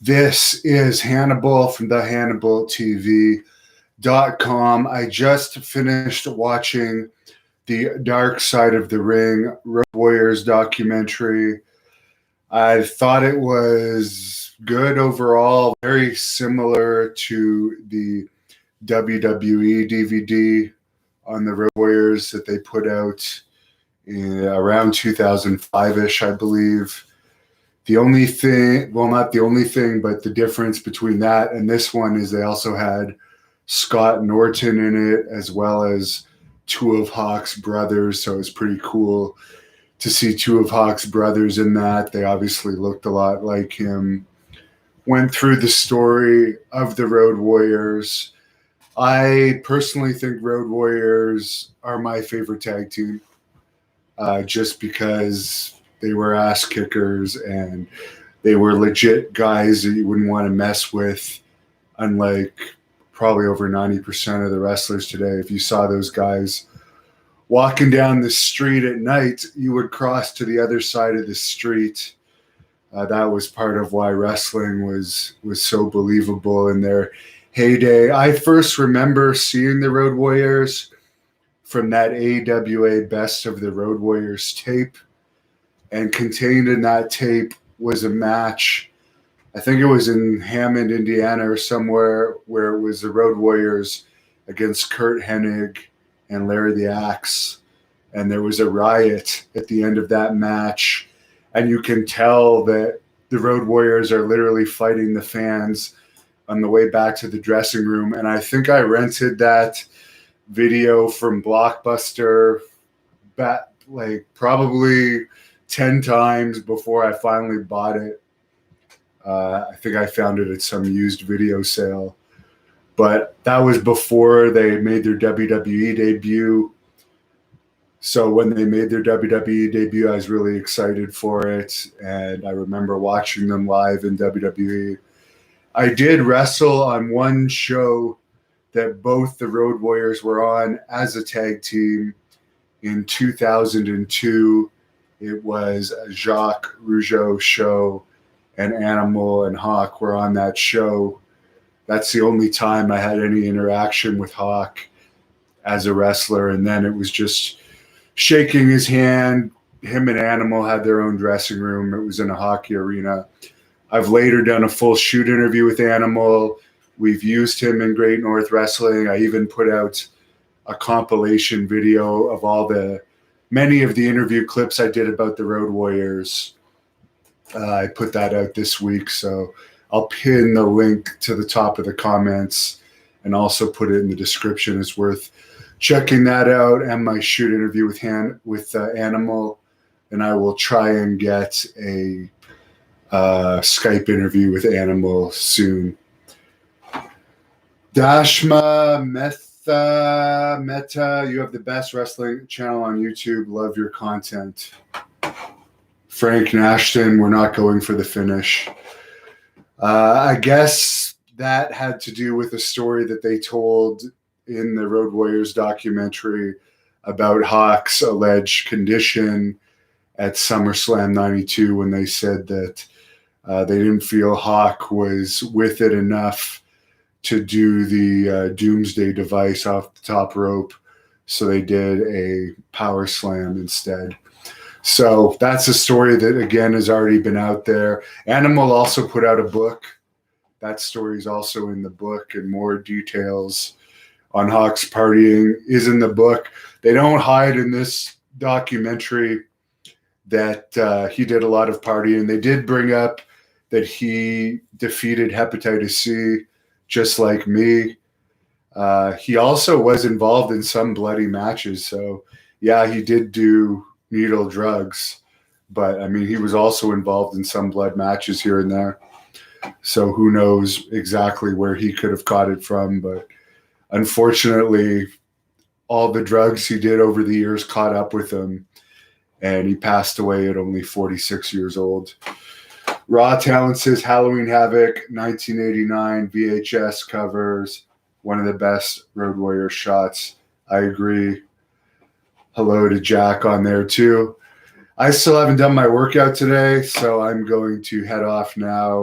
This is Hannibal from the HannibalTV.com. I just finished watching the Dark Side of the Ring Road Warriors documentary. I thought it was good overall, very similar to the WWE DVD on the Road Warriors that they put out around 2005-ish, I believe. The only thing, well, not the only thing, but the difference between that and this one is they also had Scott Norton in it, as well as two of Hawk's brothers. So it was pretty cool to see two of Hawk's brothers in that. They obviously looked a lot like him. Went through the story of the Road Warriors. I personally think Road Warriors are my favorite tag team, just because they were ass kickers and they were legit guys that you wouldn't want to mess with, unlike probably over 90% of the wrestlers today. If you saw those guys walking down the street at night, you would cross to the other side of the street. That was part of why wrestling was so believable in their heyday. I first remember seeing the Road Warriors from that AWA Best of the Road Warriors tape. And contained in that tape was a match. I think it was in Hammond, Indiana or somewhere, where it was the Road Warriors against Kurt Hennig and Larry the Axe. And there was a riot at the end of that match. And you can tell that the Road Warriors are literally fighting the fans on the way back to the dressing room. And I think I rented that video from Blockbuster back, like probably 10 times before I finally bought it. I think I found it at some used video sale. But that was before they made their WWE debut. So when they made their WWE debut, I was really excited for it. And I remember watching them live in WWE. I did wrestle on one show that both the Road Warriors were on as a tag team in 2002. It was a Jacques Rougeau show, and Animal and Hawk were on that show. That's the only time I had any interaction with Hawk as a wrestler. And then it was just shaking his hand. Him and Animal had their own dressing room. It was in a hockey arena. I've later done a full shoot interview with Animal. We've used him in Great North Wrestling. I even put out a compilation video of many of the interview clips I did about the Road Warriors. I put that out this week, so I'll pin the link to the top of the comments and also put it in the description. It's worth checking that out, and my shoot interview with Animal, and I will try and get a Skype interview with Animal soon. Dashma Meta, you have the best wrestling channel on YouTube. Love your content. Frank Nashton, we're not going for the finish. I guess that had to do with a story that they told in the Road Warriors documentary about Hawk's alleged condition at SummerSlam 92, when they said that they didn't feel Hawk was with it enough to do the Doomsday device off the top rope. So they did a power slam instead. So that's a story that, again, has already been out there. Animal also put out a book. That story is also in the book, and more details on Hawk's partying is in the book. They don't hide in this documentary that he did a lot of partying. They did bring up that he defeated hepatitis C, just like me. He also was involved in some bloody matches. So, yeah, he did do needle drugs. But, I mean, he was also involved in some blood matches here and there. So who knows exactly where he could have caught it from. But unfortunately, all the drugs he did over the years caught up with him, and he passed away at only 46 years old. Raw Talent says Halloween Havoc 1989 VHS covers, one of the best Road Warrior shots. I agree. Hello to Jack on there too. I still haven't done my workout today, so I'm going to head off now